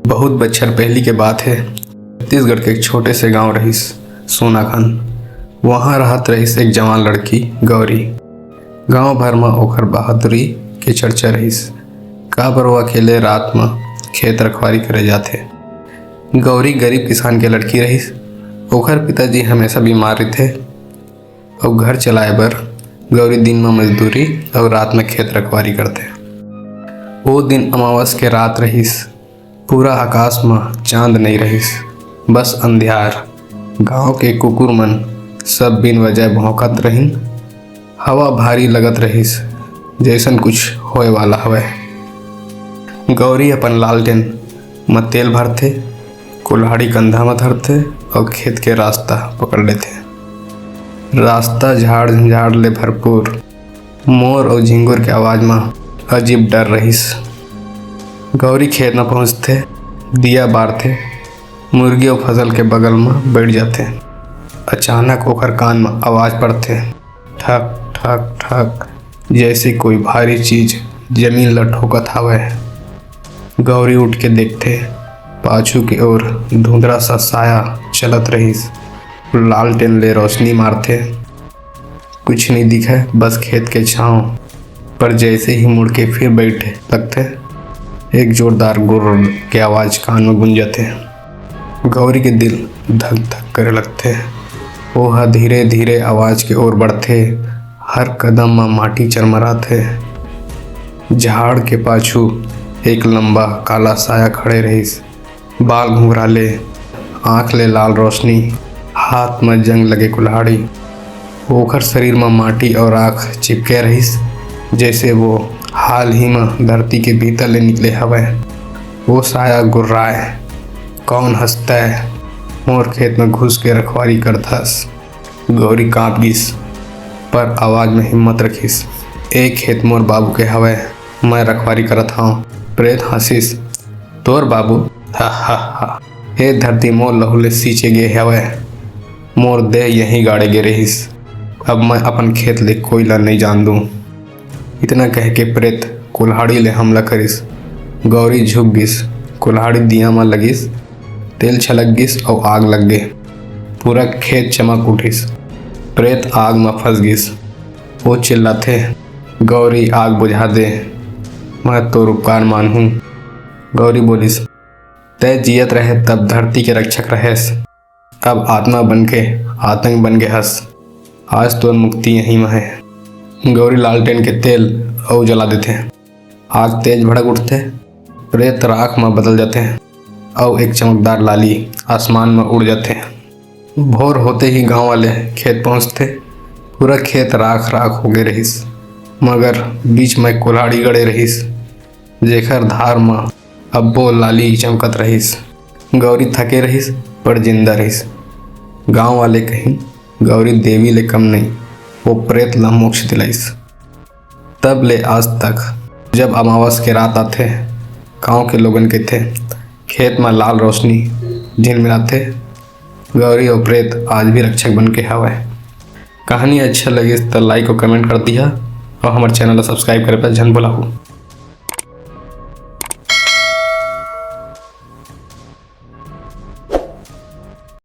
बहुत बच्छर पहली के बात है। छत्तीसगढ़ के एक छोटे से गांव रहीस सोनाखान। वहाँ रहत रहीस एक जवान लड़की गौरी। गांव भर में ओकर बहादुरी के चर्चा रहीस। का बर वो अकेले रात में खेत रखवारी करे जाथे। गौरी गरीब किसान के लड़की रहीस। ओकर पिताजी हमेशा बीमार थे और घर चलाए बर गौरी दिन में मजदूरी और रात में खेत रखवारी करते। वो दिन अमावस के रात रहीस। पूरा आकाश में चांद नहीं रहीस, बस अंधियार। गांव के कुकुर मन सब बिन वजह भौंकत रहिन। हवा भारी लगत रहीस, जैसन कुछ होए वाला हवे। गौरी अपन लालटेन में तेल भरथे, कुल्हाड़ी कंधा में धरथे और खेत के रास्ता पकड़ लेते। रास्ता झाड़ झंझाड़ ले भरपूर। मोर और झिंगुर के आवाज में अजीब डर रहीस। गौरी खेत में पहुँचते, दिया बारथे, मुर्गी और फसल के बगल में बैठ जाते। अचानक ओकर कान में आवाज पड़ते, ठक ठक ठक, जैसे कोई भारी चीज जमीन ला ठोकत हवे। गौरी उठ के देखते, पाछू की ओर धुंधला सा साया चलत रहीस। लालटेन ले रोशनी मारते, कुछ नहीं दिखे, बस खेत के छांव पर। जैसे ही मुड़ के फिर बैठे लगते, एक जोरदार गुर्र के आवाज कान में गूंजते। गौरी के दिल धक धक करे लगते। वह धीरे धीरे आवाज के ओर बढ़ते, हर कदम में माटी चरमराते। झाड़ के पाछू एक लंबा काला साया खड़े रहीस। बाल घुंघराले, आँख ले लाल रोशनी, हाथ में जंग लगे कुल्हाड़ी। ओकर शरीर में माटी और आँख चिपके रहीस, जैसे वो हाल ही में धरती के भीतर ले निकले हवे। वो साया गुर्राए, कौन हंसता है, मोर खेत में घुस के रखवारी करथस। गौरी काँप गिस, पर आवाज में हिम्मत रखिस। एक खेत मोर बाबू के हवे, मैं रखवारी करत हूँ। प्रेत हंसिस, तोर बाबू? हा हा हा, हे धरती मोर लहू ले सींचे गे हवे, मोर देह यहीं गाड़े गे रहीस। अब मैं अपन खेत ले कोयला नहीं जान दूँ। इतना कह के प्रेत कुल्हाड़ी ले हमला करिस। गौरी झुक गिस, कुल्हाड़ी दिया में लगिस, तेल छलक गिस और आग लग गए। पूरा खेत चमक उठिस। प्रेत आग में फंस गिस। वो चिल्लाते, गौरी आग बुझा दे, मैं तो उपकार मानूं। गौरी बोलिस, तय जियत रहे तब धरती के रक्षक रहेस, अब आत्मा बन के आतंक बन गए हस। आज तो मुक्ति यहीं में है। गौरी लालटेन के तेल और जला देते हैं। आग तेज भड़क उठते, प्रेत राख में बदल जाते हैं और एक चमकदार लाली आसमान में उड़ जाते हैं। भोर होते ही गांव वाले खेत पहुंचते। पूरा खेत राख राख हो गए रहीस, मगर बीच में कुल्हाड़ी गड़े रहीस, जेकर धार में अब्बो लाली चमकत रहीस। गौरी थके रहीस पर जिंदा रहीस। गांव वाले कहीं गौरी देवी ले कम नहीं, वो प्रेत ला मोक्ष दिलाइस। तब ले आज तक जब अमावस के रात आते, गांव के लोगन के थे खेत में लाल रोशनी झिलमिलाते। गौरी और प्रेत आज भी रक्षक बन के हवे। कहानी अच्छा लगे तो लाइक और कमेंट कर दिया और हमारे चैनल को सब्सक्राइब करे पर जन भुलाहू।